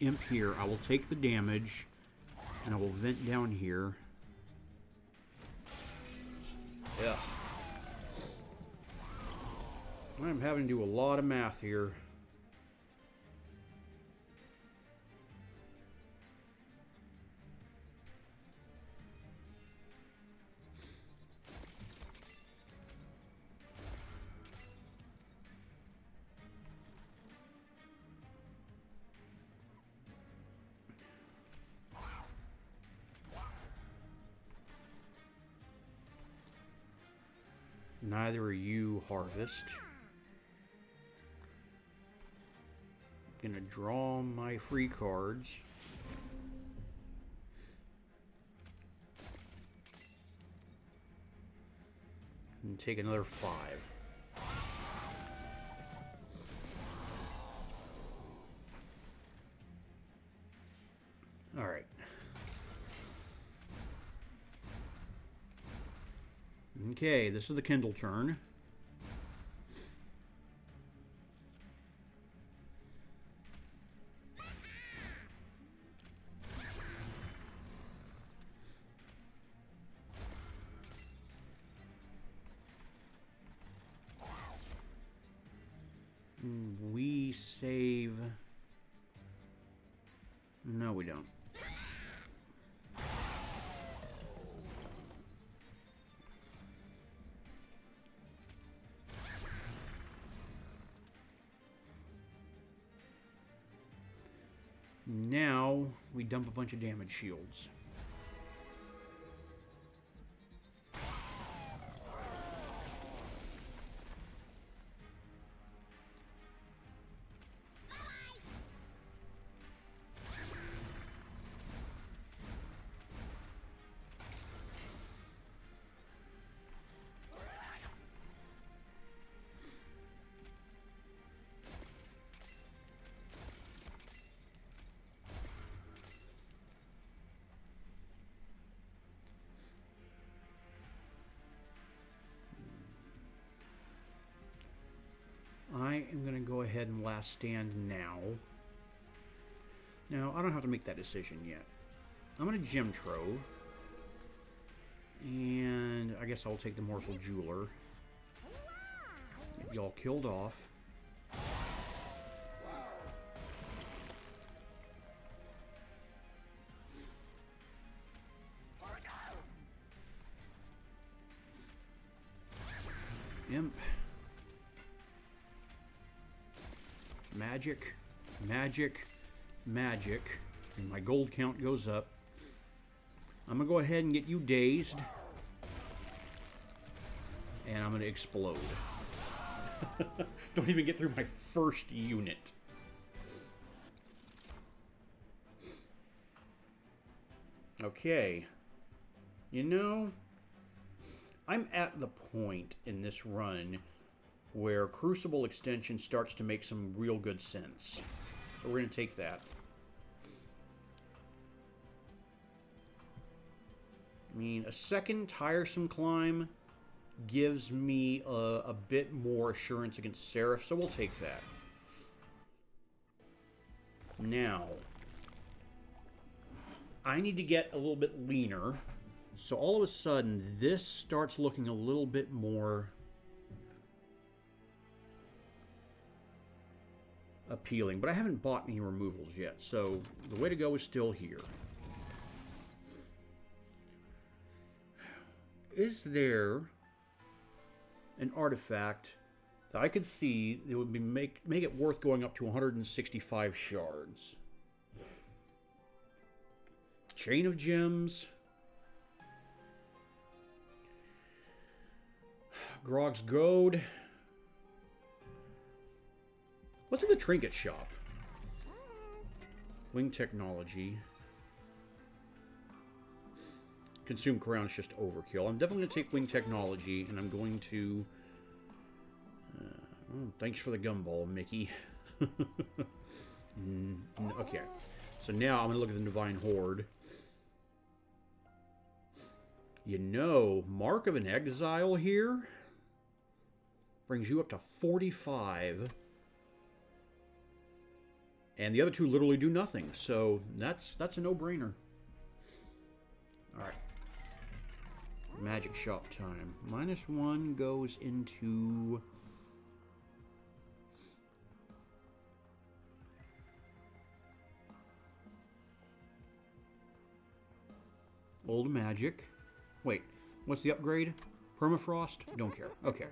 Imp here. I will take the damage. And I will vent down here. Yeah. I'm having to do a lot of math here. Neither are you, Harvest. Gonna draw my free cards. And take another 5. Alright. Okay, this is the Kindle turn. We save... No, we don't. Now, we dump a bunch of damage shields. I am going to go ahead and last stand now. Now, I don't have to make that decision yet. I'm going to Gem Trove. And I guess I'll take the Morsel Jeweler. Get y'all killed off. Imp. Magic, magic, magic, and my gold count goes up. I'm going to go ahead and get you dazed. And I'm going to explode. Don't even get through my first unit. Okay. You know, I'm at the point in this run where Crucible Extension starts to make some real good sense. So we're going to take that. I mean, a second tiresome climb gives me a bit more assurance against Seraph, so we'll take that. Now, I need to get a little bit leaner. So all of a sudden, this starts looking a little bit more appealing, but I haven't bought any removals yet, so the way to go is still here. Is there an artifact So I could see it would be make it worth going up to 165 shards. Chain of Gems. Grog's Goad. What's in the trinket shop? Wing Technology. Consume Crown is just overkill. I'm definitely going to take Wing Technology, and I'm going to... thanks for the gumball, Mickey. Okay. So now I'm going to look at the Divine Horde. You know, Mark of an Exile here brings you up to 45. And the other two literally do nothing. So that's a no-brainer. Alright. Magic shop time. -1 goes into... Old Magic. Wait, what's the upgrade? Permafrost? Don't care. Okay.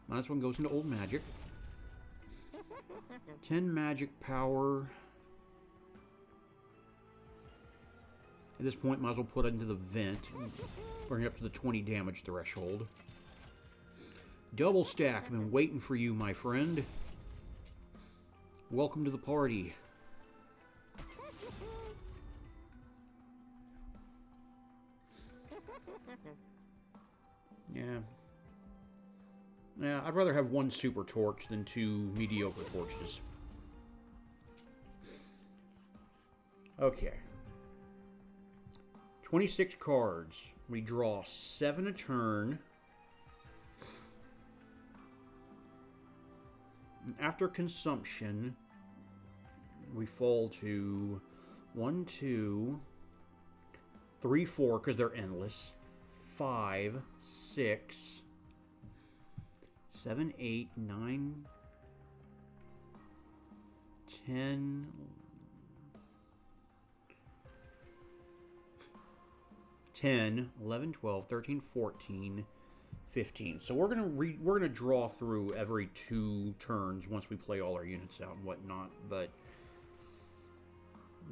-1 goes into Old Magic. 10 magic power. At this point, might as well put it into the vent. Bring it up to the 20 damage threshold. Double stack. I've been waiting for you, my friend. Welcome to the party. Yeah. Yeah, I'd rather have 1 super torch than 2 mediocre torches. Okay. 26 cards. We draw 7 a turn. After consumption, we fall to 1, 2, 3, 4, because they're endless. 5, 6, 7, 8, 9, 10, 10, 11, 12, 13, 14, 15. So we're gonna draw through every 2 turns once we play all our units out and whatnot, but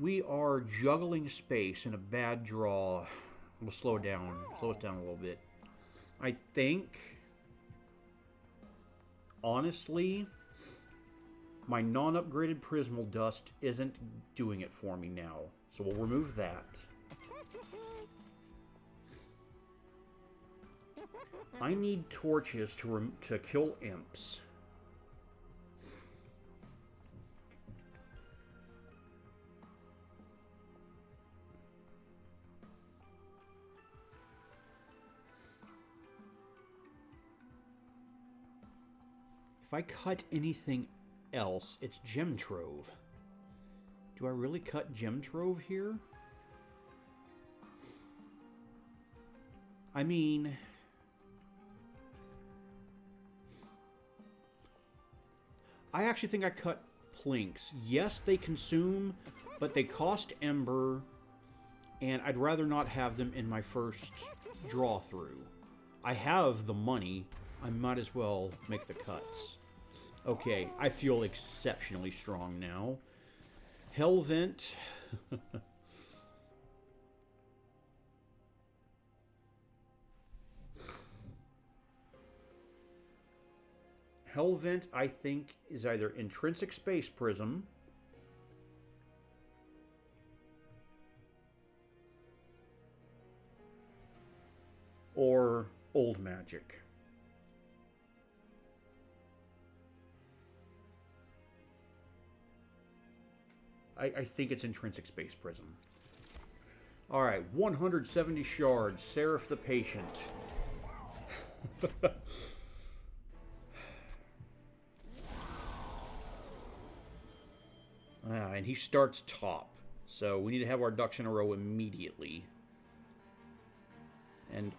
we are juggling space in a bad draw. We'll slow us down a little bit. I think, honestly, my non-upgraded Prismal Dust isn't doing it for me now. So we'll remove that. I need torches to kill imps. If I cut anything else, it's Gem Trove. Do I really cut Gem Trove here? I mean... I actually think I cut Plinks. Yes, they consume, but they cost Ember, and I'd rather not have them in my first draw through. I have the money. I might as well make the cuts. Okay, I feel exceptionally strong now. Hellvent. Hellvent, I think, is either Intrinsic Space Prism or Old Magic. I think it's Intrinsic Space Prism. Alright, 170 shards. Seraph the Patient. And he starts top. So we need to have our ducks in a row immediately. And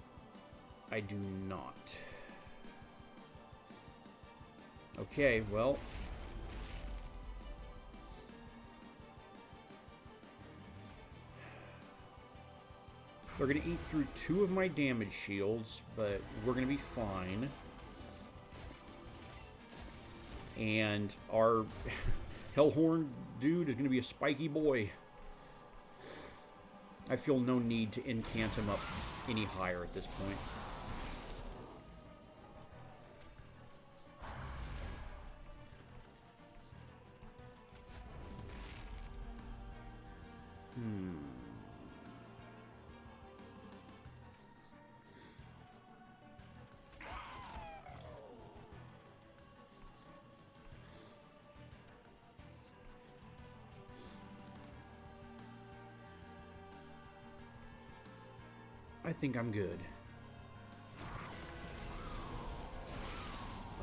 I do not. Okay, well... They're going to eat through 2 of my damage shields, but we're going to be fine. And our Hellhorn dude is going to be a spiky boy. I feel no need to incant him up any higher at this point. I think I'm good.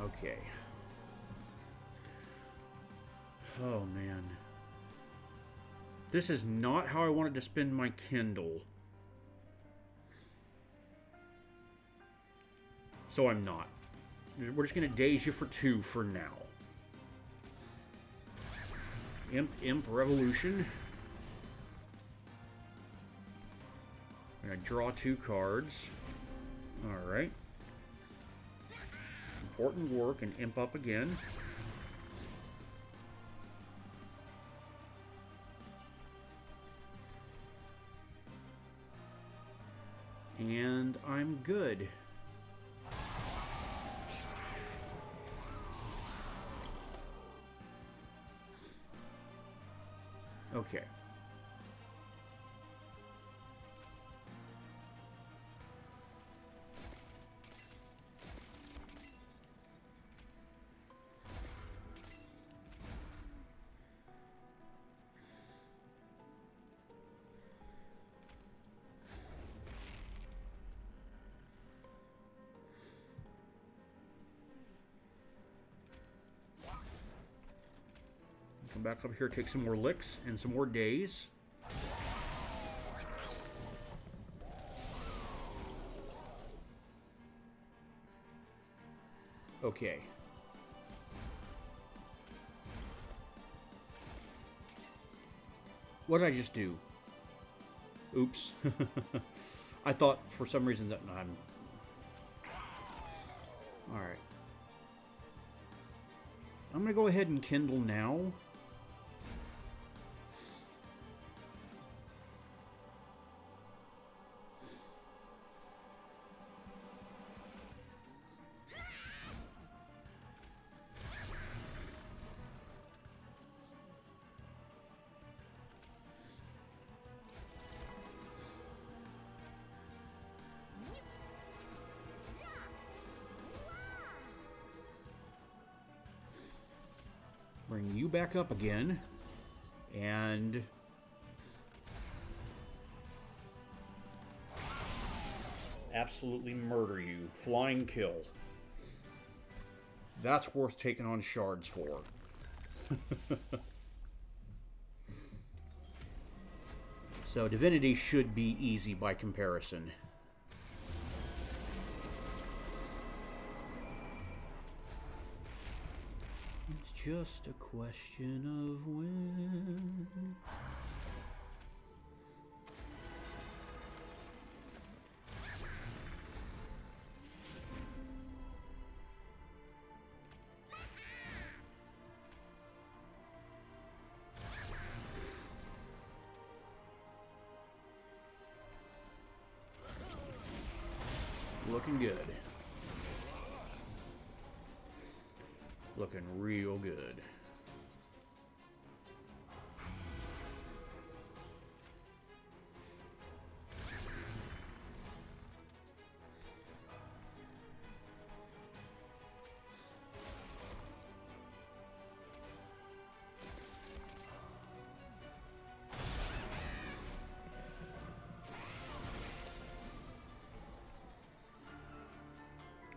Okay. Oh, man. This is not how I wanted to spend my Kindle. So I'm not. We're just going to daze you for 2 for now. Imp Revolution. I'm going to draw 2 cards. Alright. Important work, and Imp up again. And I'm good. Okay. Come back up here, take some more licks and some more days. Okay. What did I just do? Oops. I thought for some reason that I'm... Alright. I'm going to go ahead and Kindle now. Bring you back up again, and absolutely murder you. Flying kill. That's worth taking on shards for. So Divinity should be easy by comparison. It's just a question of when. Looking good. Looking real good.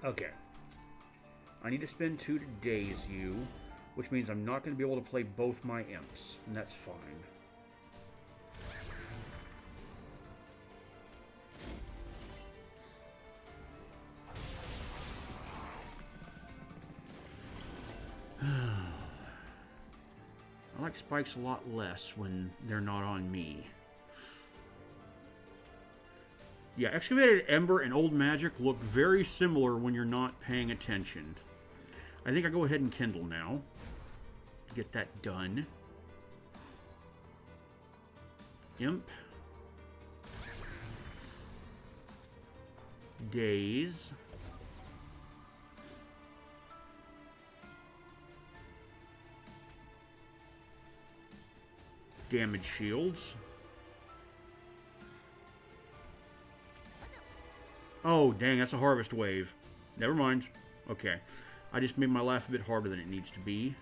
Okay. I need to spend 2 to daze you, which means I'm not going to be able to play both my imps, and that's fine. I like spikes a lot less when they're not on me. Yeah, Excavated Ember and Old Magic look very similar when you're not paying attention. I think I'll go ahead and kindle now to get that done. Imp. Daze. Damage shields. Oh, dang, that's a harvest wave. Never mind. Okay. I just made my life a bit harder than it needs to be.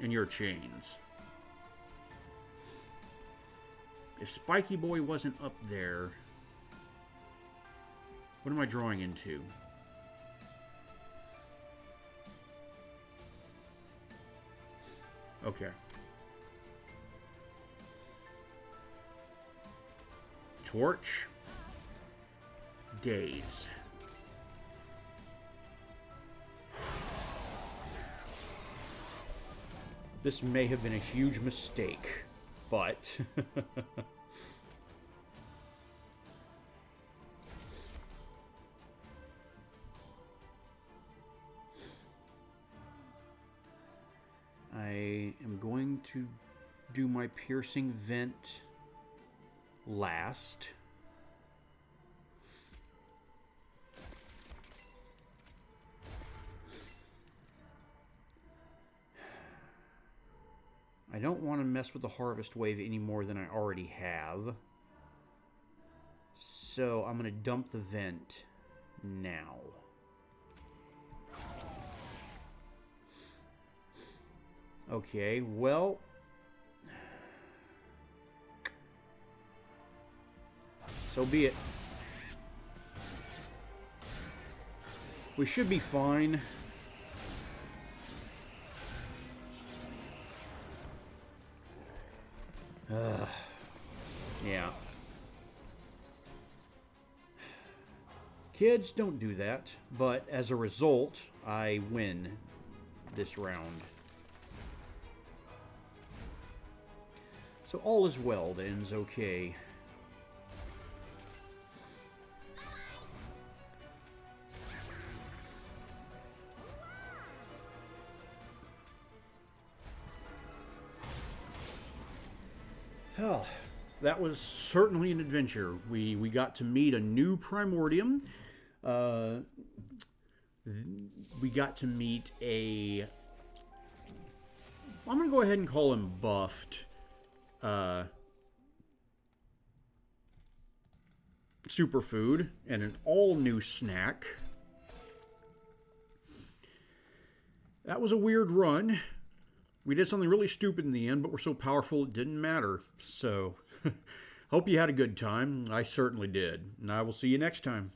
And your chains. If Spiky Boy wasn't up there, what am I drawing into? Okay. Torch. Daze. This may have been a huge mistake, but... I am going to do my piercing vent last. I don't want to mess with the harvest wave any more than I already have. So I'm going to dump the vent now. Okay, well... so be it. We should be fine. Yeah. Kids, don't do that. But as a result, I win this round. So all is well that ends okay. Oh, that was certainly an adventure. We got to meet a new Primordium. We got to meet a... I'm going to go ahead and call him buffed. Superfood and an all-new snack. That was a weird run. We did something really stupid in the end, but we're so powerful it didn't matter. So, hope you had a good time. I certainly did. And I will see you next time.